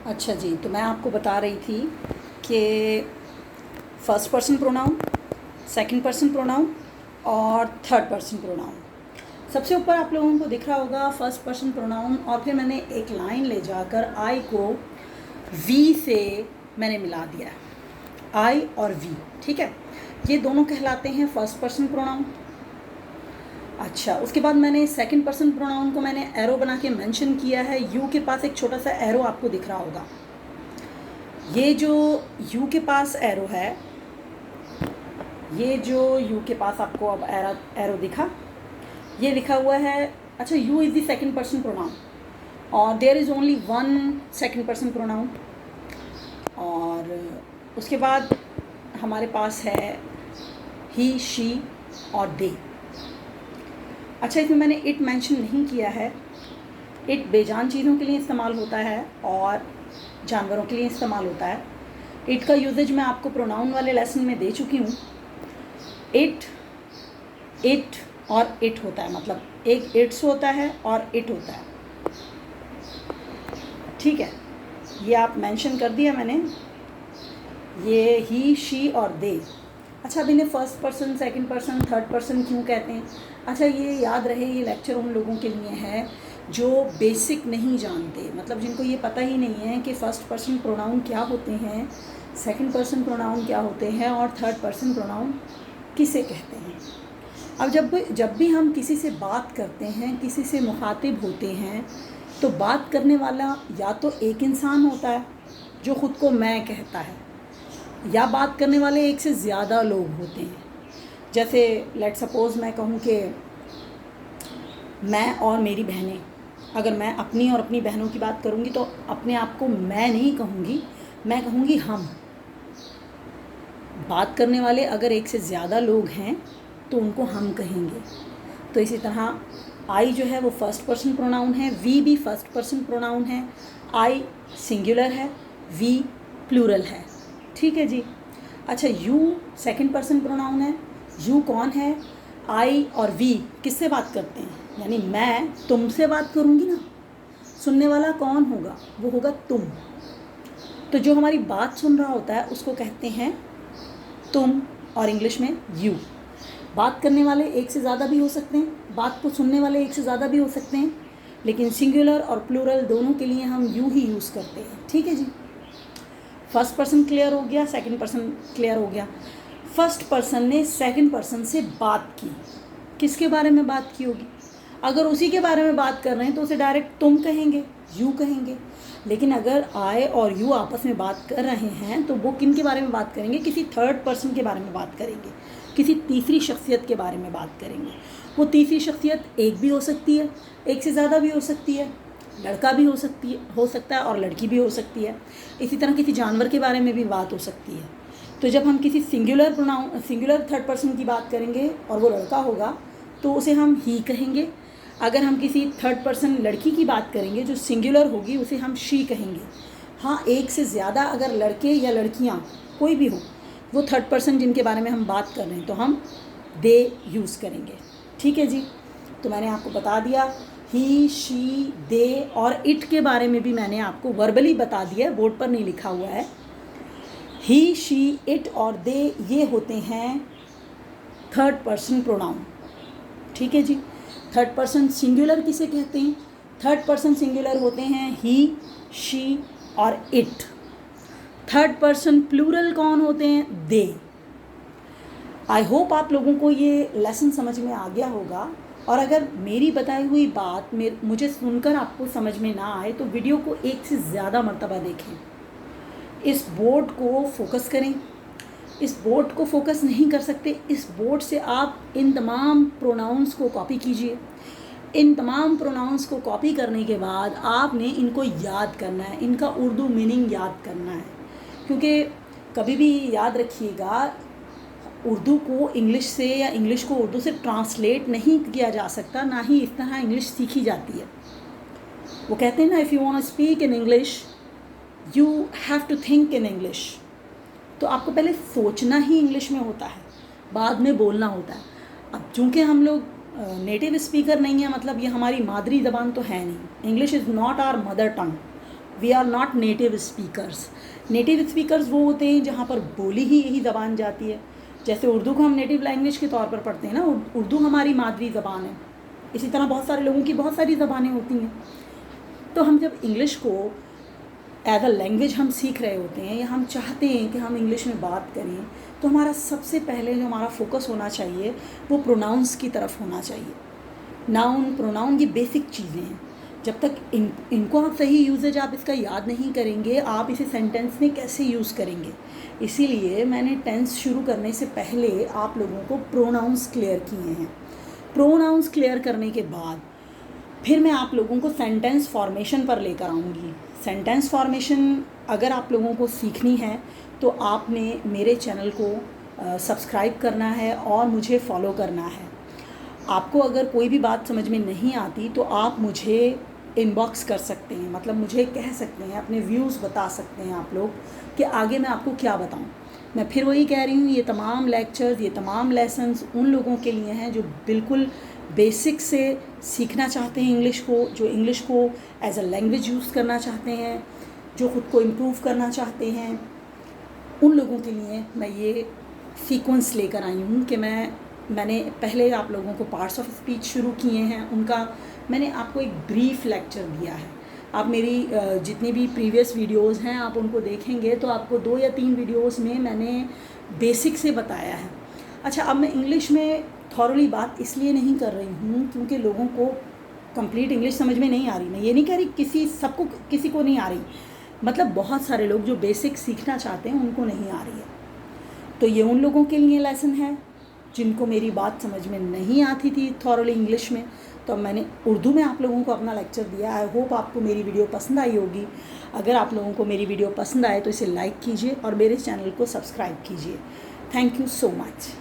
अच्छा जी, तो मैं आपको बता रही थी कि first person pronoun, second person pronoun और थर्ड पर्सन प्रोनाउन। सबसे ऊपर आप लोगों को दिख रहा होगा फ़र्स्ट पर्सन प्रोनाउन, और फिर मैंने एक लाइन ले जाकर आई को वी से मैंने मिला दिया, आई और वी, ठीक है। ये दोनों कहलाते हैं फ़र्स्ट पर्सन प्रोनाउन। अच्छा, उसके बाद मैंने सेकंड पर्सन प्रोनाउन को मैंने एरो बना के मेंशन किया है। यू के पास एक छोटा सा एरो आपको दिख रहा होगा। ये जो यू के पास एरो है, ये जो यू के पास आपको अब एरो दिखा, ये लिखा हुआ है। अच्छा, you is the second person pronoun और there is only one second person pronoun. और उसके बाद हमारे पास है ही, शी और दे। अच्छा, इसमें मैंने इट मेंशन नहीं किया है। इट बेजान चीज़ों के लिए इस्तेमाल होता है और जानवरों के लिए इस्तेमाल होता है। इट का यूजेज मैं आपको प्रोनाउन वाले लेसन में दे चुकी हूँ। इट और इट होता है, मतलब एक इट्स होता है और इट होता है, ठीक है। ये आप मेंशन कर दिया मैंने, ये ही, शी और दे। अच्छा, अब इन्हें first person, second person, third person क्यों कहते हैं? अच्छा, ये याद रहे, ये लेक्चर उन लोगों के लिए है जो बेसिक नहीं जानते, मतलब जिनको ये पता ही नहीं है कि फ़र्स्ट पर्सन प्रोनाउन क्या होते हैं, सेकंड पर्सन प्रोनाउन क्या होते हैं और थर्ड पर्सन प्रोनाउन किसे कहते हैं। अब जब भी हम किसी से बात करते हैं, किसी से मुखातिब होते हैं, तो बात करने वाला या तो एक इंसान होता है जो ख़ुद को मैं कहता है, या बात करने वाले एक से ज़्यादा लोग होते हैं। जैसे लेट सपोज़ मैं कहूँ कि मैं और मेरी बहनें, अगर मैं अपनी और अपनी बहनों की बात करूँगी तो अपने आप को मैं नहीं कहूँगी, मैं कहूँगी हम। बात करने वाले अगर एक से ज़्यादा लोग हैं तो उनको हम कहेंगे। तो इसी तरह आई जो है वो फर्स्ट पर्सन प्रोनाउन है, वी भी फर्स्ट पर्सन प्रोनाउन है। आई सिंगुलर है, वी प्लूरल है, ठीक है जी। अच्छा, यू सेकंड पर्सन प्रोनाउन है। यू कौन है? आई और वी किससे बात करते हैं? यानी मैं तुमसे बात करूँगी ना, सुनने वाला कौन होगा? वो होगा तुम। तो जो हमारी बात सुन रहा होता है उसको कहते हैं तुम, और इंग्लिश में यू। बात करने वाले एक से ज़्यादा भी हो सकते हैं, बात को सुनने वाले एक से ज़्यादा भी हो सकते हैं, लेकिन सिंगुलर और प्लूरल दोनों के लिए हम यू ही यूज़ करते हैं, ठीक है जी। फर्स्ट पर्सन क्लियर हो गया, सेकंड पर्सन क्लियर हो गया। फर्स्ट पर्सन ने सेकंड पर्सन से बात की, किसके बारे में बात की होगी? अगर उसी के बारे में बात कर रहे हैं तो उसे डायरेक्ट तुम कहेंगे, यू कहेंगे। लेकिन अगर आई और यू आपस में बात कर रहे हैं तो वो किन के बारे में बात करेंगे? किसी थर्ड पर्सन के बारे में बात करेंगे, किसी तीसरी शख्सियत के बारे में बात करेंगे। वो तीसरी शख्सियत एक भी हो सकती है, एक से ज़्यादा भी हो सकती है, लड़का भी हो सकता है और लड़की भी हो सकती है। इसी तरह किसी जानवर के बारे में भी बात हो सकती है। तो जब हम किसी सिंगुलर थर्ड पर्सन की बात करेंगे और वो लड़का होगा तो उसे हम ही कहेंगे। अगर हम किसी थर्ड पर्सन लड़की की बात करेंगे जो सिंगुलर होगी, उसे हम शी कहेंगे। हाँ, एक से ज़्यादा अगर लड़के या लड़कियाँ कोई भी हो, वो थर्ड पर्सन जिनके बारे में हम बात कर रहे हैं, तो हम दे यूज़ करेंगे, ठीक है जी। तो मैंने आपको बता दिया, ही, शी, दे और इट के बारे में भी मैंने आपको वर्बली बता दिया, बोर्ड पर नहीं लिखा हुआ है। ही, शी, इट और दे ये होते हैं थर्ड पर्सन प्रोनाउन, ठीक है जी। थर्ड पर्सन सिंगुलर किसे कहते हैं? थर्ड पर्सन सिंगुलर होते हैं ही, शी और इट। थर्ड पर्सन प्लूरल कौन होते हैं? दे। आई होप आप लोगों को ये लेसन समझ में आ गया होगा। और अगर मेरी बताई हुई बात मुझे सुनकर आपको समझ में ना आए तो वीडियो को एक से ज़्यादा मर्तबा देखें, इस बोर्ड को फोकस करें। इस बोर्ड को फोकस नहीं कर सकते, इस बोर्ड से आप इन तमाम प्रोनाउंस को कॉपी कीजिए। इन तमाम प्रोनाउंस को कॉपी करने के बाद आपने इनको याद करना है, इनका उर्दू मीनिंग याद करना है। क्योंकि कभी भी याद रखिएगा, उर्दू को इंग्लिश से या इंग्लिश को उर्दू से ट्रांसलेट नहीं किया जा सकता, ना ही इस तरह इंग्लिश सीखी जाती है। वो कहते हैं ना, if you want to speak in English you have to think in English. तो आपको पहले सोचना ही इंग्लिश में होता है, बाद में बोलना होता है। अब चूँकि हम लोग नेटिव स्पीकर नहीं है, मतलब ये हमारी मादरी ज़बान तो है नहीं, English is not our mother tongue, we are not native speakers. Native speakers वो होते हैं जहाँ पर बोली ही यही ज़बान जाती है। जैसे उर्दू को हम नेटिव लैंग्वेज के तौर पर पढ़ते हैं ना, उर्दू हमारी मादरी ज़बान है। इसी तरह बहुत सारे लोगों की बहुत सारी ज़बानें होती हैं। तो हम जब इंग्लिश को एज अ लैंग्वेज हम सीख रहे होते हैं या हम चाहते हैं कि हम इंग्लिश में बात करें, तो हमारा सबसे पहले जो हमारा फोकस होना चाहिए वो प्रोनाउंस की तरफ होना चाहिए। नाउन, प्रोनाउन ये बेसिक चीज़ें हैं। जब तक इनको आप सही यूजेज आप इसका याद नहीं करेंगे, आप इसे सेंटेंस में कैसे यूज़ करेंगे। इसीलिए मैंने टेंस शुरू करने से पहले आप लोगों को प्रोनाउंस क्लियर किए हैं। प्रोनाउंस क्लियर करने के बाद फिर मैं आप लोगों को सेंटेंस फॉर्मेशन पर लेकर आऊँगी। सेंटेंस फॉर्मेशन अगर आप लोगों को सीखनी है तो आपने मेरे चैनल को सब्सक्राइब करना है और मुझे फॉलो करना है। आपको अगर कोई भी बात समझ में नहीं आती तो आप मुझे इनबॉक्स कर सकते हैं, मतलब मुझे कह सकते हैं, अपने व्यूज़ बता सकते हैं आप लोग कि आगे मैं आपको क्या बताऊं। मैं फिर वही कह रही हूँ, ये तमाम लेक्चर्स, ये तमाम लेसन्स उन लोगों के लिए हैं जो बिल्कुल बेसिक से सीखना चाहते हैं इंग्लिश को, जो इंग्लिश को एज अ लैंग्वेज यूज़ करना चाहते हैं, जो ख़ुद को इम्प्रूव करना चाहते हैं। उन लोगों के लिए मैं ये सीक्वेंस लेकर आई हूँ कि मैंने पहले आप लोगों को पार्ट्स ऑफ स्पीच शुरू किए हैं, उनका मैंने आपको एक ब्रीफ लेक्चर दिया है। आप मेरी जितनी भी प्रीवियस वीडियोस हैं आप उनको देखेंगे तो आपको 2 या 3 वीडियोस में मैंने बेसिक से बताया है। अच्छा, अब मैं इंग्लिश में थॉरली बात इसलिए नहीं कर रही हूँ क्योंकि लोगों को कंप्लीट इंग्लिश समझ में नहीं आ रही। मैं ये नहीं कह रही किसी को नहीं आ रही, मतलब बहुत सारे लोग जो बेसिक सीखना चाहते हैं उनको नहीं आ रही है। तो ये उन लोगों के लिए लेसन है जिनको मेरी बात समझ में नहीं आती थी थॉरली इंग्लिश में, तो मैंने उर्दू में आप लोगों को अपना लेक्चर दिया। आई होप आपको मेरी वीडियो पसंद आई होगी। अगर आप लोगों को मेरी वीडियो पसंद आए तो इसे लाइक कीजिए और मेरे चैनल को सब्सक्राइब कीजिए। Thank you so much.